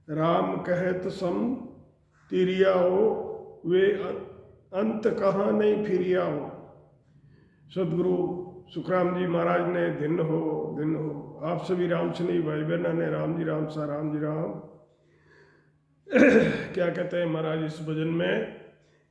राम कहत सम तिरिया हो, वे अंत कहाँ नहीं फिरिया हो। सदगुरु सुखराम जी महाराज ने दिन हो आप सभी राम सनी भाई बहना ने राम जी राम सा राम जी राम। क्या कहते हैं महाराज इस भजन में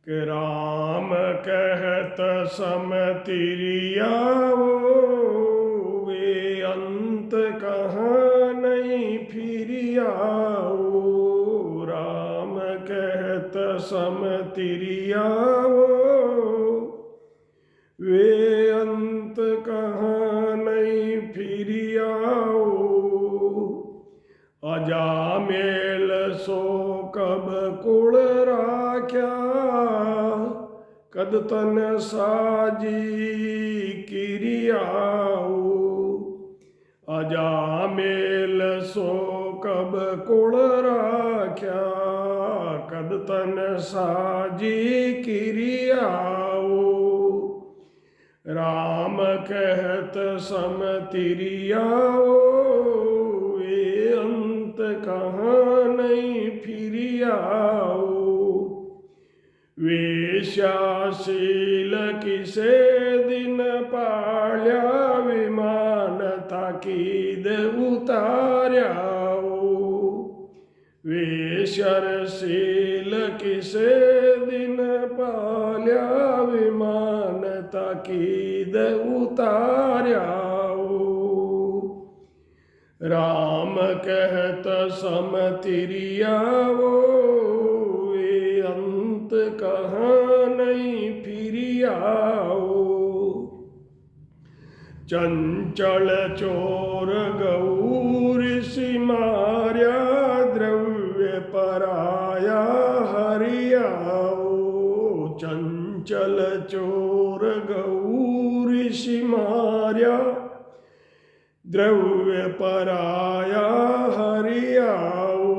कि राम कहत सम तिरिया वे अंत कहाँ नहीं फिरिया। राम कहत सम तिरिया वे अंत कहाँ नहीं फिरिया। अजामेल सो कब कुल राख्या, कद तन साजी किरियाऊ। अजामेल सो कब कुल राख्या, कद तन साजी किरियाऊ। राम कहत सम तिरिया वे अंत कहाँ नहीं फिरियाओ। वेश्याशील किसे दिन पाल्या, विमान ताकीद उतार्याओ। वेश्यरशील किसे दिन पाल्या, विमान ताकीद उतार्याओ। राम कहत सम तिरिया वे अंत कहाँ नहीं फिरियाओ। चंचल चोर गौर ऋषि मार्या, द्रव्य पराया हरियाओ। चंचल चोर गौर ऋषि मार्या, द्रव्य पराया हरियाओ।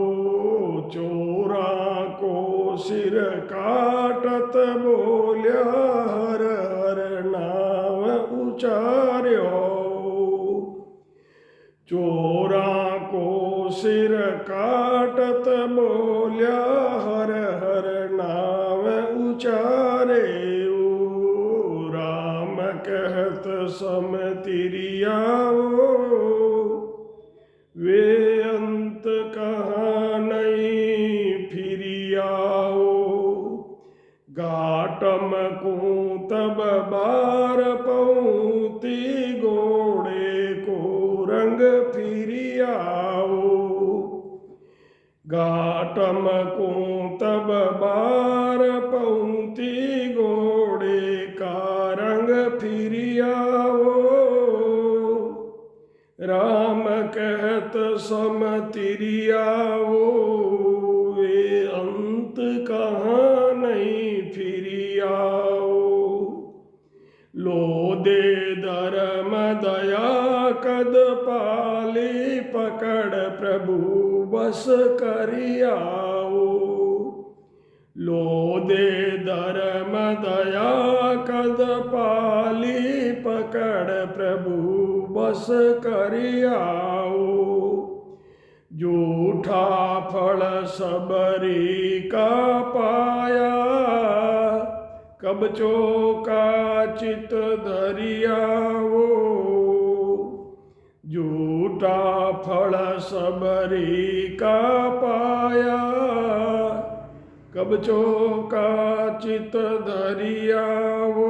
चोरा को सिर काटत बोल्या, हर हर नाम उचार्यो। चोरा को सिर काटत बोल्या, हर हर नाम उचारे। राम कहत सम तिरियाओ वे अंत कहाँ नहीं फिरियाओ। घाटम को तब बार पौती, घोड़े को रंग फिरियाओ। घाटम को तब बार पौती, घोड़े का रंग फिरियाओ। राम कहत सम तिरियाओ वे अंत कहाँ नहीं फिरियाओ। लो दे धर्म दया कद पाली, पकड़ प्रभु बस करियाओ। लो दे धर्म दया कद पाली, पकड़ प्रभु बस करियाओ। झूठा फल सबरी का पाया, कबचों का चित धरियाओ। झूठा फल सबरी का पाया, कबचों का चित धरियाओ।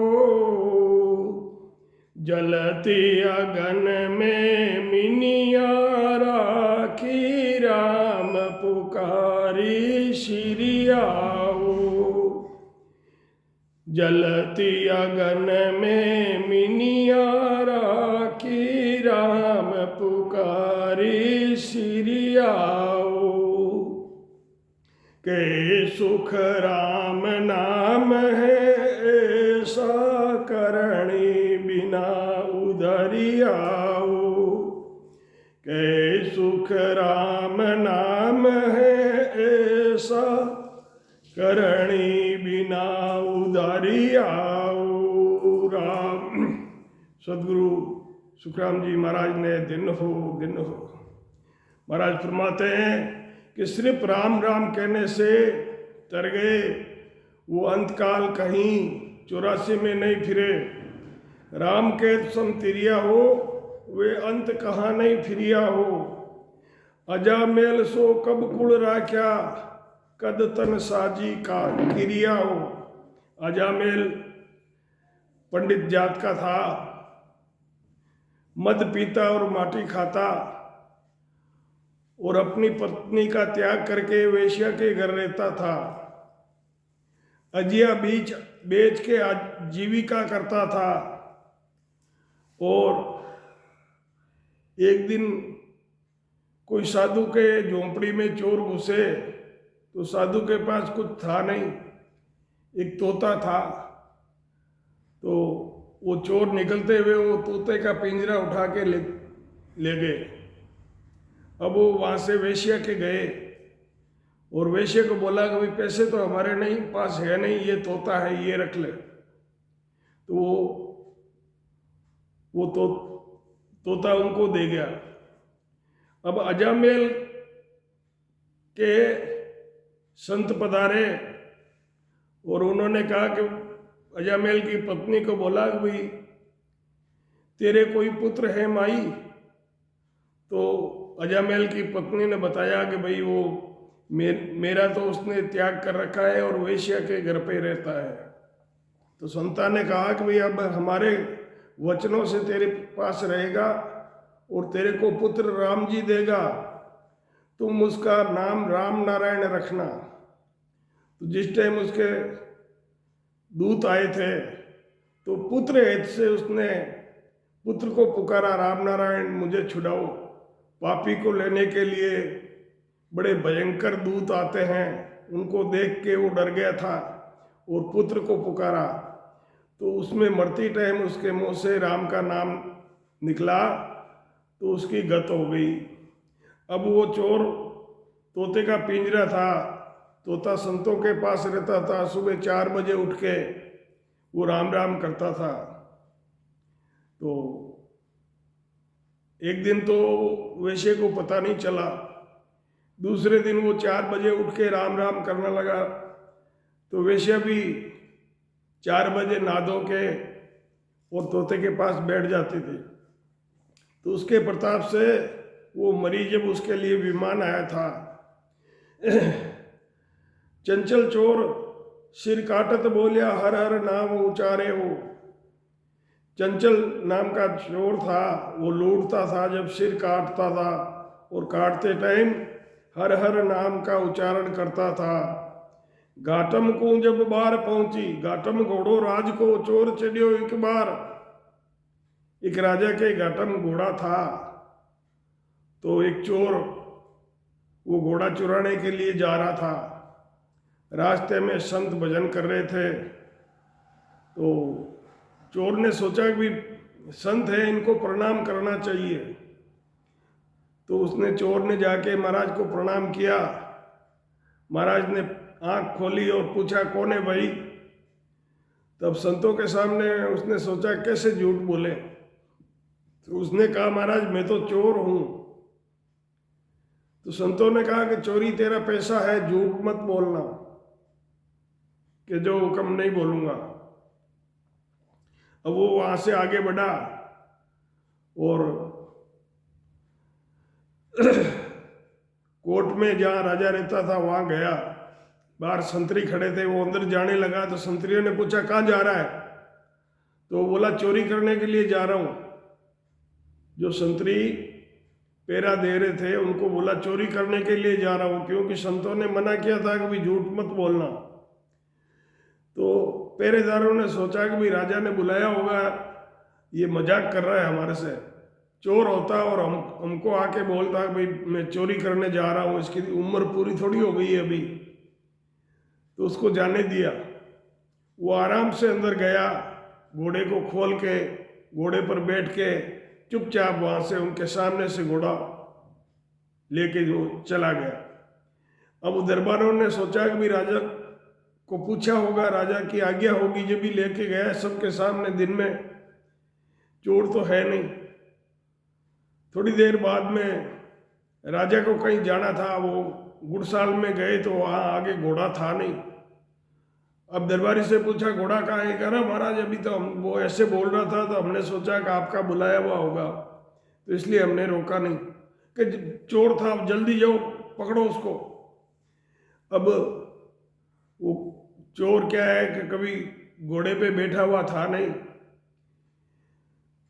जलती अगन में मिनिया राखी, राम पुकारी शिरियाओ। जलती अगन में मिनिया राखी, राम पुकारी शिरियाओ। के सुख राम नाम है ऐसा, करणी बिना उधरियाओ। के सुख राम नाम है ऐसा, करणी बिना उधरियाओ। राम सदगुरु सुखराम जी महाराज ने दिन हो महाराज फरमाते हैं कि सिर्फ राम राम कहने से तर गए, वो अंतकाल कहीं 84 में नहीं फिरे। राम के सम तिरिया हो, वे अंत कहाँ नहीं फिरिया हो। अजामेल सो कब कुल राख्या, कद तन साजी का किरिया हो। अजामेल पंडित जात का था, मद पीता और माटी खाता, और अपनी पत्नी का त्याग करके वेश्या के घर रहता था। अजिया बीज बेच के आजीविका करता था। और एक दिन कोई साधु के झोंपड़ी में चोर घुसे, तो साधु के पास कुछ था नहीं, एक तोता था। तो वो चोर निकलते हुए वो तोते का पिंजरा उठा के ले गए। अब वो वहाँ से वेश्या के गए और वेश्या को बोला कि भाई पैसे तो हमारे नहीं पास है नहीं, ये तोता है, ये रख ले। तो वो तोता उनको दे गया। अब अजामेल के संत पधारे और उन्होंने कहा कि अजामेल की पत्नी को बोला कि भाई तेरे कोई पुत्र है माई? तो अजामेल की पत्नी ने बताया कि भाई वो मेरा तो उसने त्याग कर रखा है और वेश्या के घर पे रहता है। तो संता ने कहा कि भाई अब हमारे वचनों से तेरे पास रहेगा और तेरे को पुत्र राम जी देगा, तुम उसका नाम राम नारायण रखना। तो जिस टाइम उसके दूत आए थे तो पुत्र हित से उसने पुत्र को पुकारा, राम नारायण मुझे छुड़ाओ, पापी को लेने के लिए बड़े भयंकर दूत आते हैं। उनको देख के वो डर गया था और पुत्र को पुकारा। तो उसमें मरती टाइम उसके मुंह से राम का नाम निकला तो उसकी गत हो गई। अब वो चोर तोते का पिंजरा था, तोता संतों के पास रहता था, सुबह 4 बजे उठ के वो राम राम करता था। तो एक दिन तो वेश्या को पता नहीं चला, दूसरे दिन वो 4 बजे उठ के राम राम करने लगा। तो वेश्या भी 4 बजे नहा धो के और तोते के पास बैठ जाती थी। तो उसके प्रताप से वो मरी जब उसके लिए विमान आया था। चंचल चोर सिर काटत बोलिया, हर हर नाम उचारे हो। चंचल नाम का चोर था, वो लूटता था जब सिर काटता था और काटते टाइम हर हर नाम का उच्चारण करता था। घाटम को जब बार पहुंची, घाटम घोड़ो राज को चोर चढ़ियो एक बार। एक राजा के घाटम घोड़ा था, तो एक चोर वो घोड़ा चुराने के लिए जा रहा था। रास्ते में संत भजन कर रहे थे, तो चोर ने सोचा कि संत है, इनको प्रणाम करना चाहिए। तो उसने चोर ने जाके महाराज को प्रणाम किया। महाराज ने आंख खोली और पूछा कौन है भाई? तब संतों के सामने उसने सोचा कैसे झूठ बोले। तो उसने कहा महाराज मैं तो चोर हूं। तो संतों ने कहा कि चोरी तेरा पैसा है, झूठ मत बोलना, कि जो हुक्म नहीं बोलूंगा। अब वो वहां से आगे बढ़ा और कोर्ट में जहाँ राजा रहता था वहां गया। बाहर संतरी खड़े थे, वो अंदर जाने लगा तो संतरियों ने पूछा कहाँ जा रहा है? तो वो बोला चोरी करने के लिए जा रहा हूं। जो संतरी पेरा दे रहे थे उनको बोला चोरी करने के लिए जा रहा हूं, क्योंकि संतों ने मना किया था कि भाई झूठ मत बोलना। तो पहरेदारों ने सोचा कि भाई राजा ने बुलाया होगा, ये मजाक कर रहा है हमारे से। चोर होता और हमको आके बोलता भाई मैं चोरी करने जा रहा हूँ, इसकी उम्र पूरी थोड़ी हो गई है अभी। तो उसको जाने दिया। वो आराम से अंदर गया, घोड़े को खोल के घोड़े पर बैठ के चुपचाप वहाँ से उनके सामने से घोड़ा लेके जो चला गया। अब दरबारों ने सोचा कि भाई राजा को पूछा होगा, राजा की आज्ञा होगी जब भी लेके गया सबके सामने, दिन में चोर तो है नहीं। थोड़ी देर बाद में राजा को कहीं जाना था, वो गुड़साल में गए तो वहाँ आगे घोड़ा था नहीं। अब दरबारी से पूछा घोड़ा कहाँ है? कह रहा महाराज अभी तो हम वो ऐसे बोल रहा था तो हमने सोचा कि आपका बुलाया हुआ होगा तो इसलिए हमने रोका नहीं, कि चोर था, अब जल्दी जाओ पकड़ो उसको। अब वो चोर क्या है कि कभी घोड़े पे बैठा हुआ था नहीं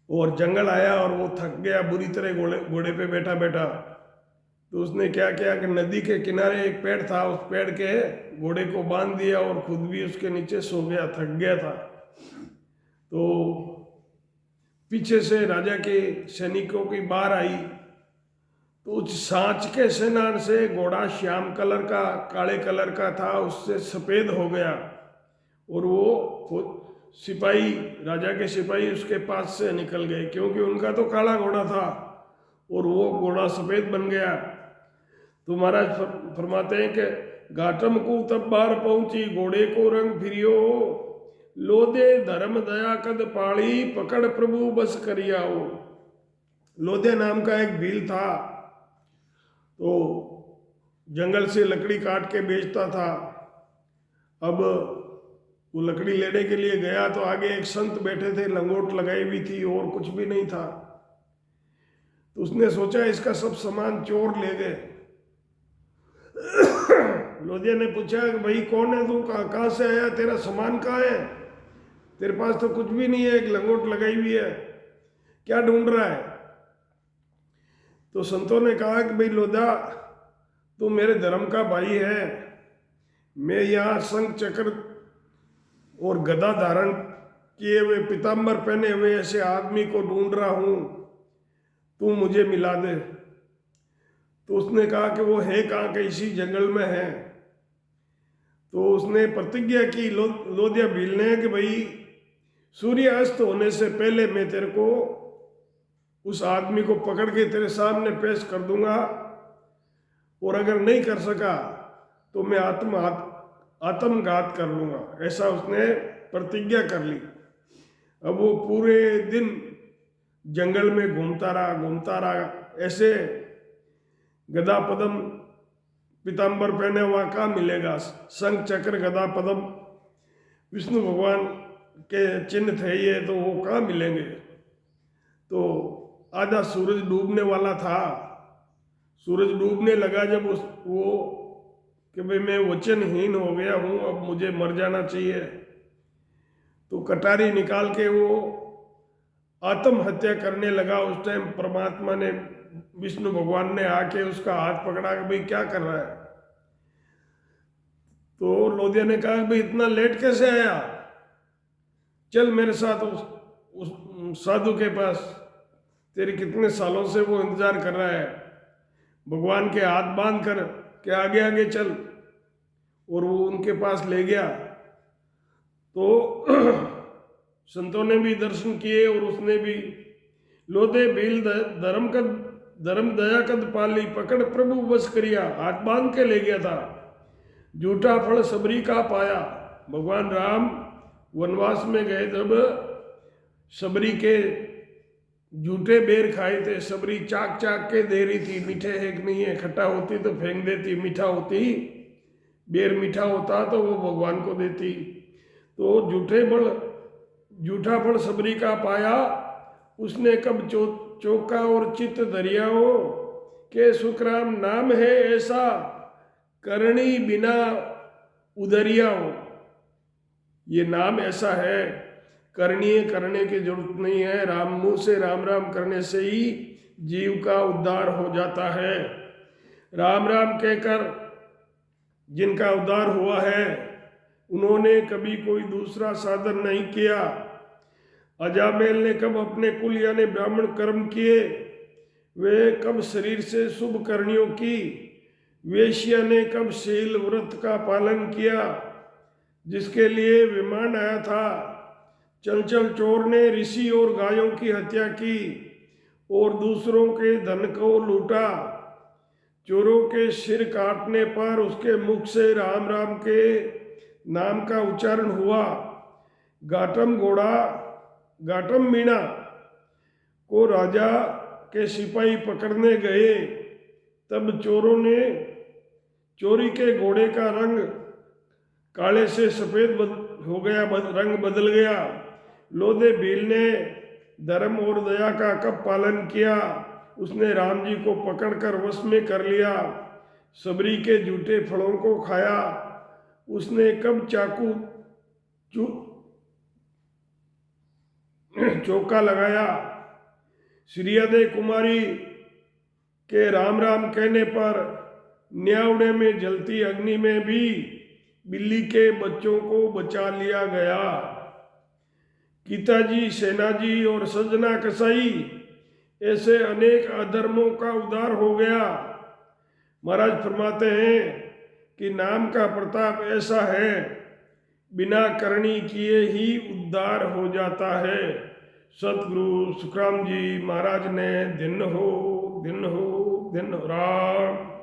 और जंगल आया और वो थक गया बुरी तरह घोड़े पे बैठा बैठा। तो उसने क्या किया कि नदी के किनारे एक पेड़ था, उस पेड़ के घोड़े को बांध दिया और खुद भी उसके नीचे सो गया, थक गया था। तो पीछे से राजा के सैनिकों की बार आई तो उस सांच के स्नान से घोड़ा श्याम कलर का, काले कलर का था, उससे सफ़ेद हो गया और वो सिपाही, राजा के सिपाही उसके पास से निकल गए क्योंकि उनका तो काला घोड़ा था और वो घोड़ा सफ़ेद बन गया। तो महाराज फरमाते हैं कि घाटम को तब बार पहुंची, घोड़े को रंग फिरियो, लोदे धर्म दया कद पाड़ी, पकड़ प्रभु बस करियाओ। लोदे नाम का एक भील था, तो जंगल से लकड़ी काट के बेचता था। अब वो लकड़ी लेने के लिए गया तो आगे एक संत बैठे थे, लंगोट लगाई हुई थी और कुछ भी नहीं था। तो उसने सोचा इसका सब सामान चोर ले गए। लोदिया ने पूछा कि भाई कौन है तू, कहाँ से आया, तेरा सामान कहाँ है? तेरे पास तो कुछ भी नहीं है, एक लंगोट लगाई हुई है, क्या ढूंढ रहा है? तो संतों ने कहा कि भाई लोधा तू मेरे धर्म का भाई है, मैं यहाँ शंख चक्र और गदा धारण किए हुए, पीताम्बर पहने हुए ऐसे आदमी को ढूंढ रहा हूँ, तू मुझे मिला दे। तो उसने कहा कि वो है कहाँ के? इसी जंगल में है। तो उसने प्रतिज्ञा की लोदिया भील ने कि भाई सूर्य अस्त होने से पहले मैं तेरे को उस आदमी को पकड़ के तेरे सामने पेश कर दूंगा और अगर नहीं कर सका तो मैं आत्मघात कर लूँगा। ऐसा उसने प्रतिज्ञा कर ली। अब वो पूरे दिन जंगल में घूमता रहा। ऐसे गदा पदम पीताम्बर पहने हुआ कहाँ मिलेगा? शंख चक्र गदा पदम विष्णु भगवान के चिन्ह थे ये, तो वो कहाँ मिलेंगे? तो आधा सूरज डूबने वाला था। सूरज डूबने लगा जब वो कि भाई मैं वचनहीन हो गया हूँ, अब मुझे मर जाना चाहिए। तो कटारी निकाल के वो आत्महत्या करने लगा। उस टाइम परमात्मा ने, विष्णु भगवान ने आके उसका हाथ पकड़ा कि भाई क्या कर रहा है? तो लोदिया ने कहा भाई इतना लेट कैसे आया, चल मेरे साथ उस साधु के पास, तेरे कितने सालों से वो इंतजार कर रहा है, भगवान के हाथ बांध कर के आगे आगे चल। और वो उनके पास ले गया। तो संतों ने भी दर्शन किए और उसने भी। लोदे भील धर्म दया कद पाली, पकड़ प्रभु बस करिया, हाथ बांध के ले गया था। झूठा फल सबरी का पाया। भगवान राम वनवास में गए तब सबरी के झूठे बेर खाए थे। सबरी चाक चाक के दे रही थी, मीठे है कि नहीं है, खट्टा होती तो फेंक देती, मीठा होती, बेर मीठा होता तो वो भगवान को देती। तो झूठा फल सबरी का पाया, उसने कब चौका और चित्त दरियाओ, के सुखराम नाम है ऐसा, करणी बिना उदरियाओ। ये नाम ऐसा है, करणीय करने की जरूरत नहीं है, राम मुँह से राम राम करने से ही जीव का उद्धार हो जाता है। राम राम कहकर जिनका उद्धार हुआ है उन्होंने कभी कोई दूसरा साधन नहीं किया। अजामेल ने कब अपने कुल यानी ब्राह्मण कर्म किए, वे कब शरीर से शुभ करनियों की। वेश्या ने कब शील व्रत का पालन किया, जिसके लिए विमान आया था। चंचल चोर ने ऋषि और गायों की हत्या की और दूसरों के धन को लूटा। चोरों के सिर काटने पर उसके मुख से राम राम के नाम का उच्चारण हुआ। घाटम मीणा को राजा के सिपाही पकड़ने गए, तब चोरों ने चोरी के घोड़े का रंग काले से सफेद हो गया, रंग बदल गया। लोधे भील ने धर्म और दया का कब पालन किया, उसने राम जी को पकड़कर वश में कर लिया। सबरी के झूठे फलों को खाया, उसने कब चाकू चौका लगाया। श्रीयदे कुमारी के राम राम कहने पर न्यावड़े में जलती अग्नि में भी बिल्ली के बच्चों को बचा लिया गया। गीताजी, सेनाजी और सजना कसाई ऐसे अनेक अधर्मों का उद्धार हो गया। महाराज फरमाते हैं कि नाम का प्रताप ऐसा है, बिना करनी किए ही उद्धार हो जाता है। सतगुरु सुखराम जी महाराज ने दिन हो दिन हो राम।